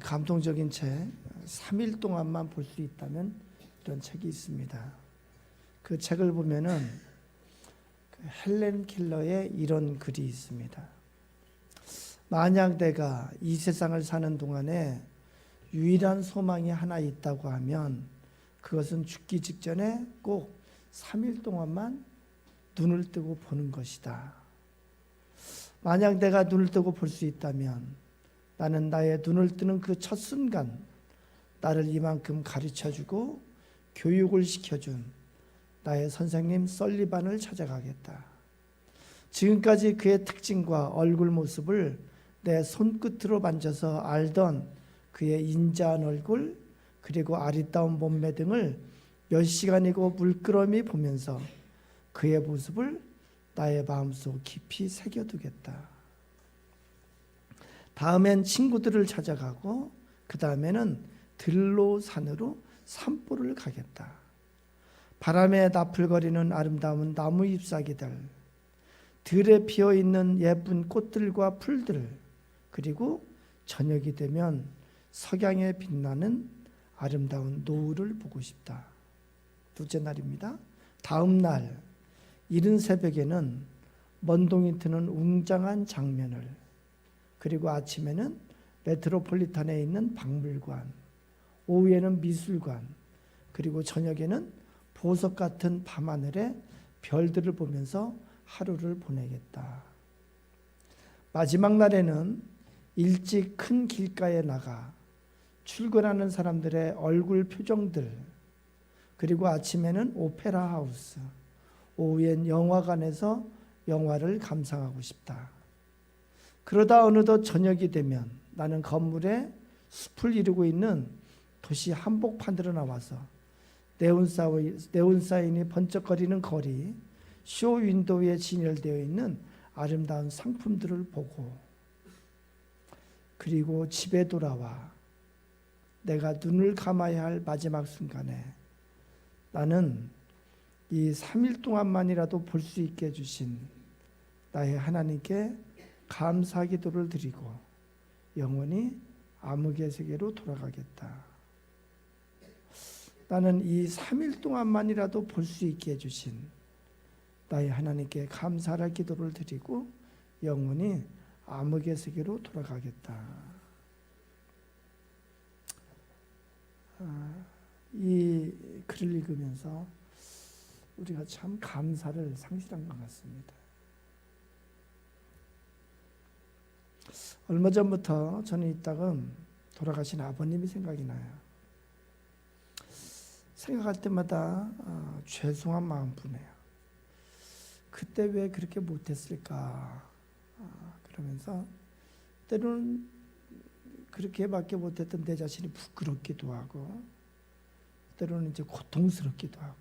감동적인 책 3일 동안만 볼 수 있다면 이런 책이 있습니다. 그 책을 보면은 헬렌 켈러의 이런 글이 있습니다. 만약 내가 이 세상을 사는 동안에 유일한 소망이 하나 있다고 하면 그것은 죽기 직전에 꼭 3일 동안만 눈을 뜨고 보는 것이다. 만약 내가 눈을 뜨고 볼 수 있다면 나는 나의 눈을 뜨는 그 첫 순간 나를 이만큼 가르쳐주고 교육을 시켜준 나의 선생님 설리반을 찾아가겠다. 지금까지 그의 특징과 얼굴 모습을 내 손끝으로 만져서 알던 그의 인자한 얼굴 그리고 아리따운 몸매 등을 몇 시간이고 물끄러미 보면서 그의 모습을 나의 마음속 깊이 새겨두겠다. 다음엔 친구들을 찾아가고 그 다음에는 들로 산으로 산보를 가겠다. 바람에 나풀거리는 아름다운 나무 잎사귀들, 들에 피어있는 예쁜 꽃들과 풀들, 그리고 저녁이 되면 석양에 빛나는 아름다운 노을을 보고 싶다. 둘째 날입니다. 다음 날 이른 새벽에는 먼동이 트는 웅장한 장면을, 그리고 아침에는 메트로폴리탄에 있는 박물관, 오후에는 미술관, 그리고 저녁에는 보석 같은 밤하늘에 별들을 보면서 하루를 보내겠다. 마지막 날에는 일찍 큰 길가에 나가 출근하는 사람들의 얼굴 표정들, 그리고 아침에는 오페라 하우스, 오후엔 영화관에서 영화를 감상하고 싶다. 그러다 어느덧 저녁이 되면 나는 건물에 숲을 이루고 있는 도시 한복판으로 나와서 네온사인이 번쩍거리는 거리, 쇼 윈도우에 진열되어 있는 아름다운 상품들을 보고, 그리고 집에 돌아와 내가 눈을 감아야 할 마지막 순간에 나는 이 3일 동안만이라도 볼 수 있게 해주신 나의 하나님께 감사 기도를 드리고 영원히 암흑의 세계로 돌아가겠다. 나는 이 3일 동안만이라도 볼 수 있게 해주신 나의 하나님께 감사할 기도를 드리고 영원히 암흑의 세계로 돌아가겠다. 이 글을 읽으면서 우리가 참 감사를 상실한 것 같습니다. 얼마 전부터 저는 이따금 돌아가신 아버님이 생각이 나요. 생각할 때마다 죄송한 마음 부네요. 그때 왜 그렇게 못했을까? 그러면서 때로는 그렇게밖에 못했던 내 자신이 부끄럽기도 하고, 때로는 이제 고통스럽기도 하고,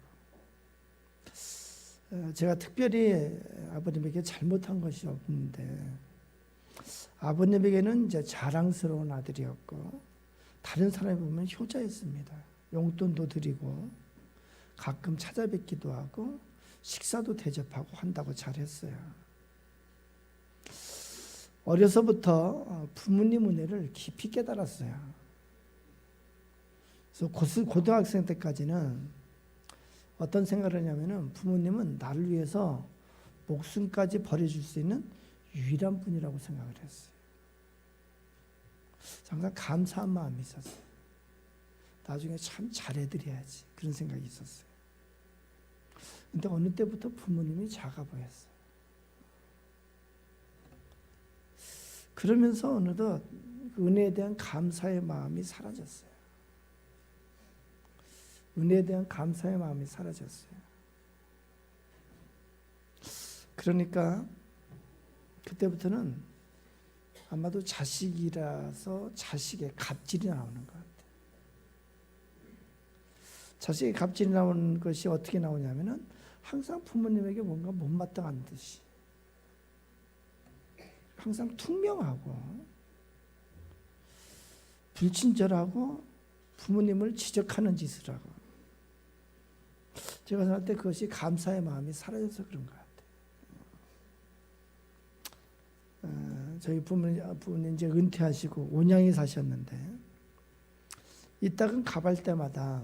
제가 특별히 아버님에게 잘못한 것이 없는데 아버님에게는 이제 자랑스러운 아들이었고 다른 사람이 보면 효자였습니다. 용돈도 드리고 가끔 찾아뵙기도 하고 식사도 대접하고 한다고 잘했어요. 어려서부터 부모님 은혜를 깊이 깨달았어요. 그래서 고등학생 때까지는 어떤 생각을 하냐면은 부모님은 나를 위해서 목숨까지 버려줄 수 있는 유일한 분이라고 생각을 했어요. 항상 감사한 마음이 있었어요. 나중에 참 잘해드려야지 그런 생각이 있었어요. 근데 어느 때부터 부모님이 작아 보였어요. 그러면서 어느덧 그 은혜에 대한 감사의 마음이 사라졌어요. 은혜에 대한 감사의 마음이 사라졌어요. 그러니까 그때부터는 아마도 자식이라서 자식의 갑질이 나오는 것 같아요. 자식의 갑질이 나오는 것이 어떻게 나오냐면은 항상 부모님에게 뭔가 못마땅한 듯이, 항상 퉁명하고 불친절하고 부모님을 지적하는 짓을 하고, 제가 생각할 때 그것이 감사의 마음이 사라져서 그런 것 같아요. 저희 부모님 이제 은퇴하시고 온양에 사셨는데 이따금 가볼 때마다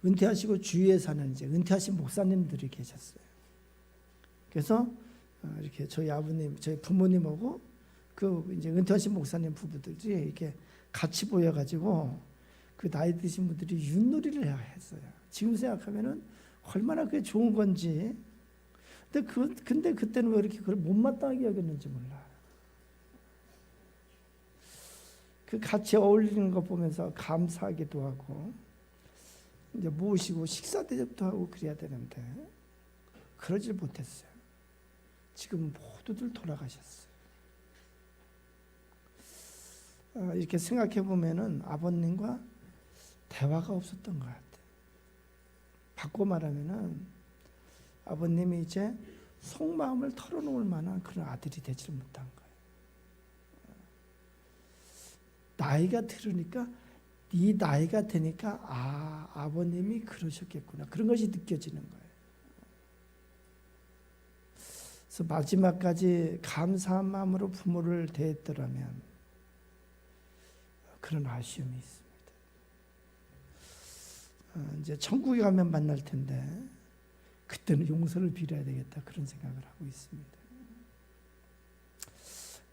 은퇴하시고 주위에 사는 이제 은퇴하신 목사님들이 계셨어요. 그래서 이렇게 저희 아버님, 저희 부모님하고 그 이제 은퇴하신 목사님 부부들이 이렇게 같이 모여가지고 그 나이 드신 분들이 윷놀이를 했어요. 지금 생각하면은 얼마나 그게 좋은 건지. 근데 그때는 왜 이렇게 그걸 못마땅하게 여겼는지 몰라. 그 같이 어울리는 거 보면서 감사하기도 하고 이제 모시고 식사 대접도 하고 그래야 되는데 그러질 못했어요. 지금 모두들 돌아가셨어요. 이렇게 생각해 보면은 아버님과 대화가 없었던 것 같아요. 바꿔 말하면은 아버님이 이제 속마음을 털어놓을 만한 그런 아들이 되지 못한 거예요. 나이가 들으니까 이 나이가 되니까 아버님이 그러셨겠구나. 그런 것이 느껴지는 거예요. 그래서 마지막까지 감사한 마음으로 부모를 대했더라면 그런 아쉬움이 있습니다. 이제 천국에 가면 만날 텐데 그때는 용서를 빌어야 되겠다 그런 생각을 하고 있습니다.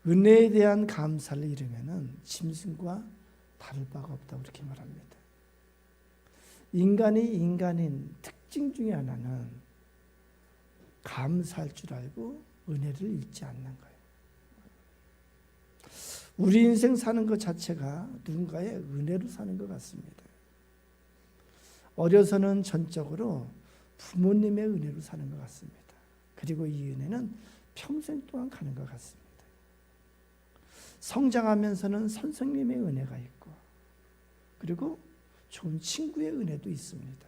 은혜에 대한 감사를 잃으면은 짐승과 다를 바가 없다고 그렇게 말합니다. 인간이 인간인 특징 중에 하나는 감사할 줄 알고 은혜를 잊지 않는 거예요. 우리 인생 사는 것 자체가 누군가의 은혜로 사는 것 같습니다. 어려서는 전적으로 부모님의 은혜로 사는 것 같습니다. 그리고 이 은혜는 평생 동안 가는 것 같습니다. 성장하면서는 선생님의 은혜가 있고 그리고 좋은 친구의 은혜도 있습니다.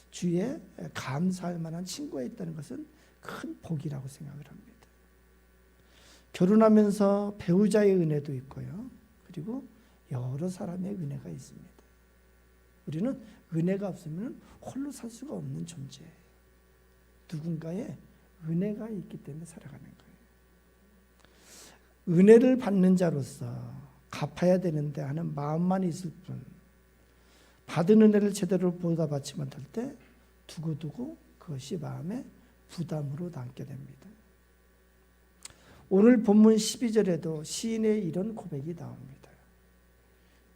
주위에 감사할 만한 친구가 있다는 것은 큰 복이라고 생각을 합니다. 결혼하면서 배우자의 은혜도 있고요. 그리고 여러 사람의 은혜가 있습니다. 우리는 은혜가 없으면 홀로 살 수가 없는 존재예요. 누군가의 은혜가 있기 때문에 살아가는 거예요. 은혜를 받는 자로서 갚아야 되는데 하는 마음만 있을 뿐 받은 은혜를 제대로 보답받지 못할 때 두고두고 그것이 마음에 부담으로 남게 됩니다. 오늘 본문 12절에도 시인의 이런 고백이 나옵니다.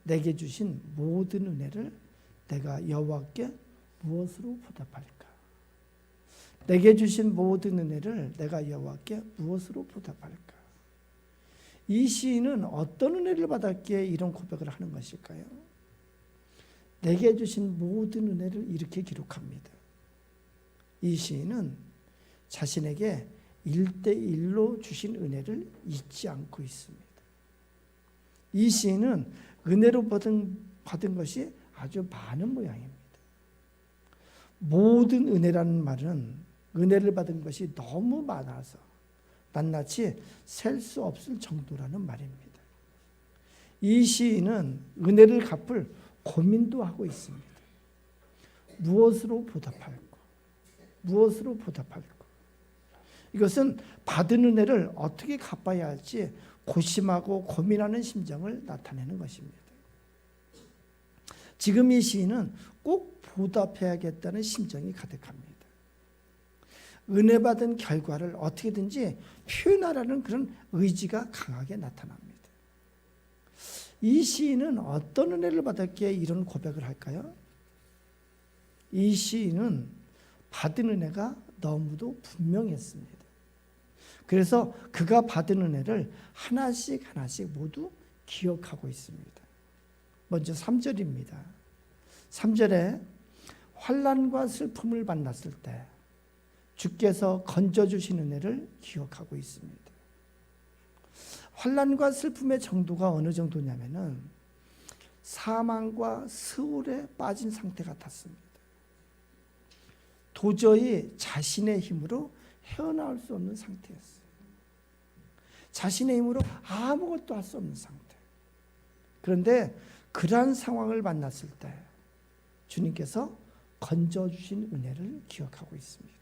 내게 주신 모든 은혜를 내가 여호와께 무엇으로 보답할까? 내게 주신 모든 은혜를 내가 여호와께 무엇으로 보답할까? 이 시인은 어떤 은혜를 받았기에 이런 고백을 하는 것일까요? 내게 주신 모든 은혜를 이렇게 기록합니다. 이 시인은 자신에게 1:1로 주신 은혜를 잊지 않고 있습니다. 이 시인은 은혜로 받은 것이 아주 많은 모양입니다. 모든 은혜라는 말은 은혜를 받은 것이 너무 많아서 낱낱이 셀 수 없을 정도라는 말입니다. 이 시인은 은혜를 갚을 고민도 하고 있습니다. 무엇으로 보답할까? 무엇으로 보답할까? 이것은 받은 은혜를 어떻게 갚아야 할지 고심하고 고민하는 심정을 나타내는 것입니다. 지금 이 시인은 꼭 보답해야겠다는 심정이 가득합니다. 은혜 받은 결과를 어떻게든지 표현하라는 그런 의지가 강하게 나타납니다. 이 시인은 어떤 은혜를 받았기에 이런 고백을 할까요? 이 시인은 받은 은혜가 너무도 분명했습니다. 그래서 그가 받은 은혜를 하나씩 모두 기억하고 있습니다. 먼저 3절입니다. 3절에 환난과 슬픔을 만났을 때 주께서 건져주신 은혜를 기억하고 있습니다. 환난과 슬픔의 정도가 어느 정도냐면은 사망과 스올에 빠진 상태 같았습니다. 도저히 자신의 힘으로 헤어나올 수 없는 상태였어요. 자신의 힘으로 아무것도 할 수 없는 상태. 그런데 그러한 상황을 만났을 때 주님께서 건져주신 은혜를 기억하고 있습니다.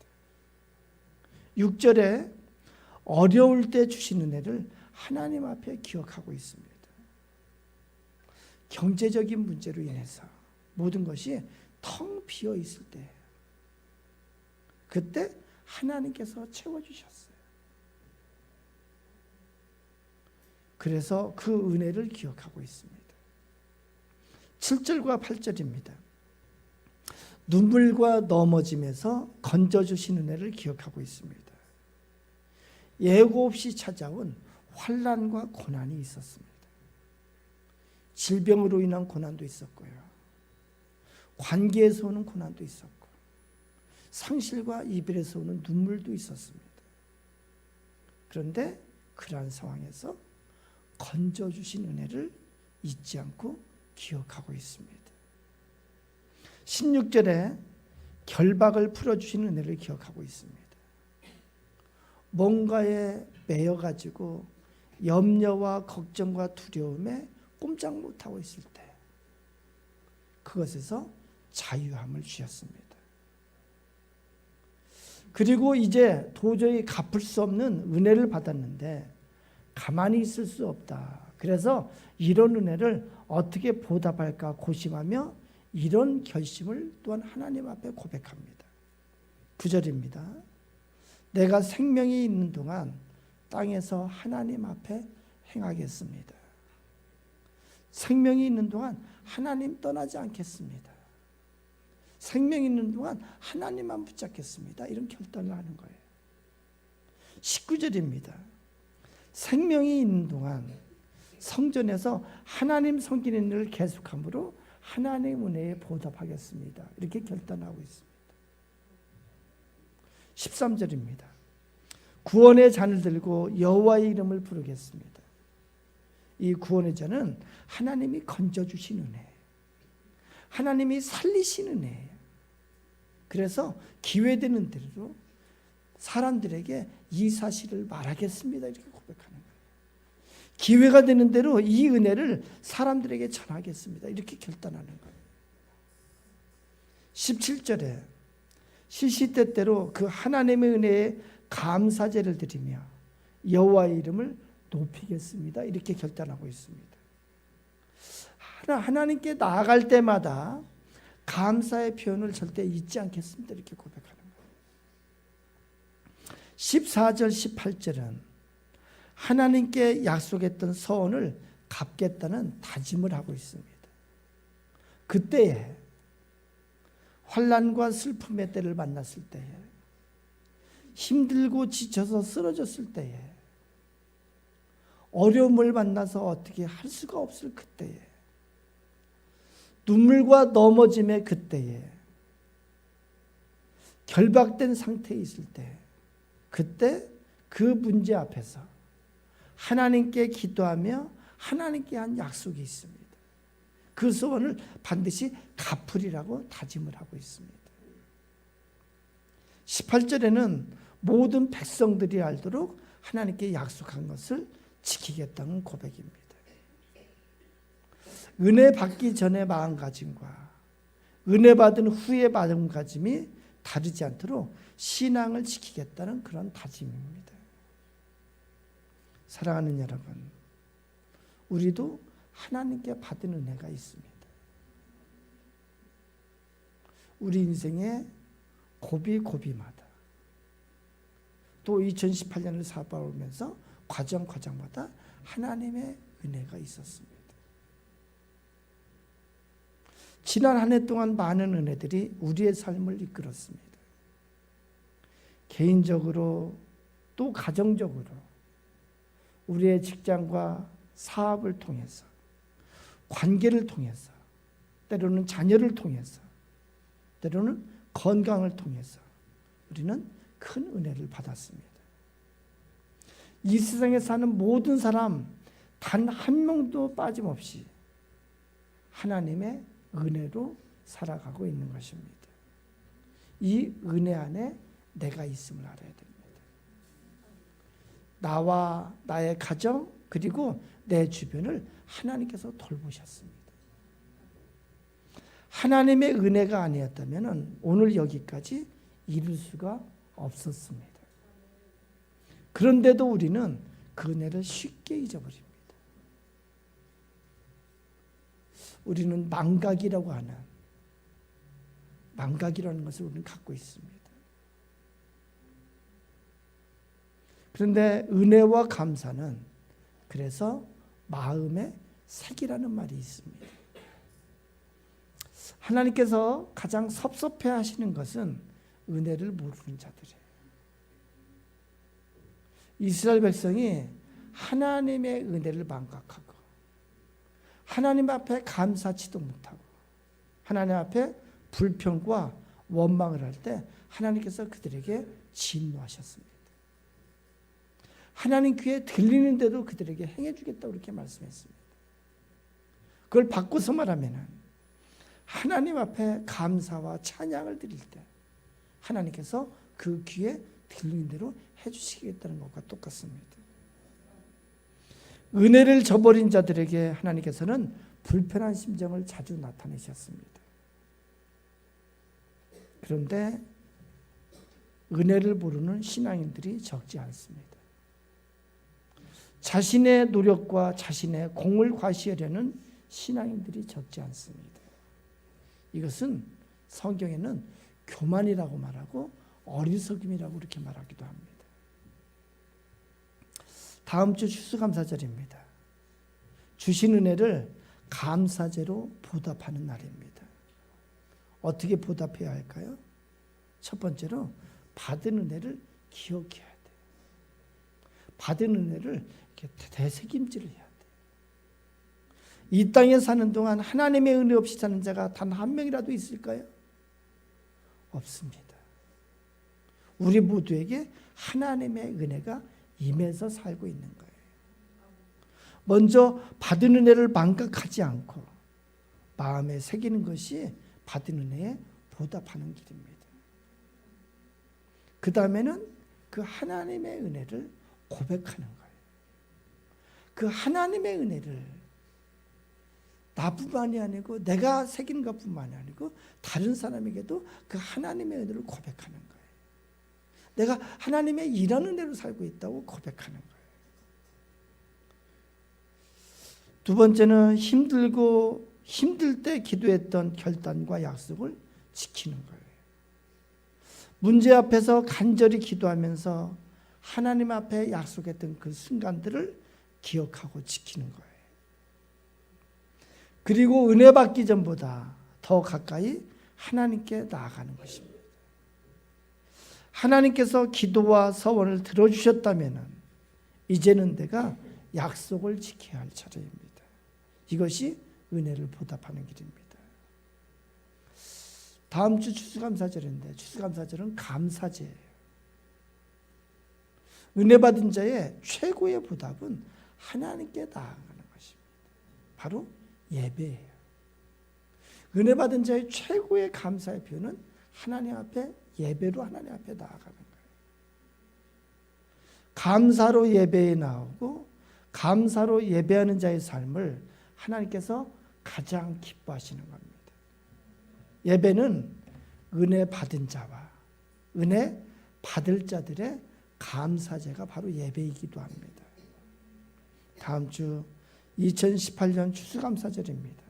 6절에 어려울 때 주신 은혜를 하나님 앞에 기억하고 있습니다. 경제적인 문제로 인해서 모든 것이 텅 비어 있을 때, 그때 하나님께서 채워주셨어요. 그래서 그 은혜를 기억하고 있습니다. 7절과 8절입니다. 눈물과 넘어짐에서 건져주신 은혜를 기억하고 있습니다. 예고 없이 찾아온 환난과 고난이 있었습니다. 질병으로 인한 고난도 있었고요. 관계에서 오는 고난도 있었고, 상실과 이별에서 오는 눈물도 있었습니다. 그런데 그러한 상황에서 건져주신 은혜를 잊지 않고 기억하고 있습니다. 16절에 결박을 풀어주신 은혜를 기억하고 있습니다. 뭔가에 매여가지고 염려와 걱정과 두려움에 꼼짝 못하고 있을 때 그것에서 자유함을 주셨습니다. 그리고 이제 도저히 갚을 수 없는 은혜를 받았는데 가만히 있을 수 없다. 그래서 이런 은혜를 어떻게 보답할까 고심하며 이런 결심을 또한 하나님 앞에 고백합니다. 9절입니다. 내가 생명이 있는 동안 땅에서 하나님 앞에 행하겠습니다. 생명이 있는 동안 하나님 떠나지 않겠습니다. 생명이 있는 동안 하나님만 붙잡겠습니다. 이런 결단을 하는 거예요. 19절입니다. 생명이 있는 동안 성전에서 하나님 섬기는 일을 계속함으로 하나님 은혜에 보답하겠습니다. 이렇게 결단하고 있습니다. 13절입니다. 구원의 잔을 들고 여호와의 이름을 부르겠습니다. 이 구원의 잔은 하나님이 건져주신 은혜, 하나님이 살리신 은혜예요. 그래서 기회되는 대로 사람들에게 이 사실을 말하겠습니다. 이렇게 고백하는 거예요. 기회가 되는 대로 이 은혜를 사람들에게 전하겠습니다. 이렇게 결단하는 거예요. 17절에 시시때때로 그 하나님의 은혜에 감사제를 드리며 여호와의 이름을 높이겠습니다. 이렇게 결단하고 있습니다. 하나님께 나아갈 때마다 감사의 표현을 절대 잊지 않겠습니다. 이렇게 고백하는 거예요. 14절 18절은 하나님께 약속했던 서원을 갚겠다는 다짐을 하고 있습니다. 그때에 환난과 슬픔의 때를 만났을 때에, 힘들고 지쳐서 쓰러졌을 때에, 어려움을 만나서 어떻게 할 수가 없을 그때에, 눈물과 넘어짐의 그때에, 결박된 상태에 있을 때, 그때 그 문제 앞에서 하나님께 기도하며 하나님께 한 약속이 있습니다. 그 소원을 반드시 갚으리라고 다짐을 하고 있습니다. 18절에는 모든 백성들이 알도록 하나님께 약속한 것을 지키겠다는 고백입니다. 은혜 받기 전의 마음가짐과 은혜 받은 후의 마음가짐이 다르지 않도록 신앙을 지키겠다는 그런 다짐입니다. 사랑하는 여러분, 우리도 하나님께 받은 은혜가 있습니다. 우리 인생의 고비고비마다 또 2018년을 살아오면서 과정마다 하나님의 은혜가 있었습니다. 지난 한 해 동안 많은 은혜들이 우리의 삶을 이끌었습니다. 개인적으로 또 가정적으로 우리의 직장과 사업을 통해서, 관계를 통해서, 때로는 자녀를 통해서, 때로는 건강을 통해서 우리는 큰 은혜를 받았습니다. 이 세상에 사는 모든 사람 단 한 명도 빠짐없이 하나님의 은혜로 살아가고 있는 것입니다. 이 은혜 안에 내가 있음을 알아야 됩니다. 나와 나의 가정 그리고 내 주변을 하나님께서 돌보셨습니다. 하나님의 은혜가 아니었다면 오늘 여기까지 이룰 수가 없었습니다. 그런데도 우리는 그 은혜를 쉽게 잊어버립니다. 우리는 망각이라고 하는 망각이라는 것을 우리는 갖고 있습니다. 그런데 은혜와 감사는 그래서 마음의 색이라는 말이 있습니다. 하나님께서 가장 섭섭해 하시는 것은 은혜를 모르는 자들이에요. 이스라엘 백성이 하나님의 은혜를 망각하고 하나님 앞에 감사치도 못하고 하나님 앞에 불평과 원망을 할 때 하나님께서 그들에게 진노하셨습니다. 하나님 귀에 들리는데도 그들에게 행해주겠다고 그렇게 말씀했습니다. 그걸 바꿔서 말하면 하나님 앞에 감사와 찬양을 드릴 때 하나님께서 그 귀에 들리는 대로 해주시겠다는 것과 똑같습니다. 은혜를 저버린 자들에게 하나님께서는 불편한 심정을 자주 나타내셨습니다. 그런데 은혜를 모르는 신앙인들이 적지 않습니다. 자신의 노력과 자신의 공을 과시하려는 신앙인들이 적지 않습니다. 이것은 성경에는 교만이라고 말하고 어리석음이라고 이렇게 말하기도 합니다. 다음 주 추수감사절입니다. 주신 은혜를 감사제로 보답하는 날입니다. 어떻게 보답해야 할까요? 첫 번째로 받은 은혜를 기억해야 돼요. 받은 은혜를 이렇게 되새김질을 해야 돼요. 이 땅에 사는 동안 하나님의 은혜 없이 사는 자가 단 한 명이라도 있을까요? 없습니다. 우리 모두에게 하나님의 은혜가 임해서 살고 있는 거예요. 먼저 받은 은혜를 망각하지 않고 마음에 새기는 것이 받은 은혜에 보답하는 길입니다. 그 다음에는 그 하나님의 은혜를 고백하는 거예요. 그 하나님의 은혜를 나뿐만이 아니고 내가 새기는 것뿐만이 아니고 다른 사람에게도 그 하나님의 은혜를 고백하는 거예요. 내가 하나님의 이런 은혜로 살고 있다고 고백하는 거예요. 두 번째는 힘들 때 기도했던 결단과 약속을 지키는 거예요. 문제 앞에서 간절히 기도하면서 하나님 앞에 약속했던 그 순간들을 기억하고 지키는 거예요. 그리고 은혜 받기 전보다 더 가까이 하나님께 나아가는 것입니다. 하나님께서 기도와 서원을 들어주셨다면 이제는 내가 약속을 지켜야 할 차례입니다. 이것이 은혜를 보답하는 길입니다. 다음 주 추수감사절인데 추수감사절은 감사제예요. 은혜 받은 자의 최고의 보답은 하나님께 나아가는 것입니다. 바로 예배예요. 은혜 받은 자의 최고의 감사의 표현은 하나님 앞에 예배로 하나님 앞에 나아가는 거예요. 감사로 예배에 나오고 감사로 예배하는 자의 삶을 하나님께서 가장 기뻐하시는 겁니다. 예배는 은혜 받은 자와 은혜 받을 자들의 감사제가 바로 예배이기도 합니다. 다음 주 2018년 추수감사절입니다.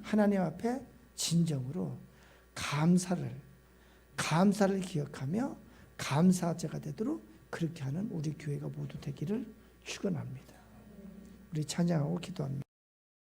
하나님 앞에 진정으로 감사를 기억하며 감사제가 되도록 그렇게 하는 우리 교회가 모두 되기를 축원합니다. 우리 찬양하고 기도합니다.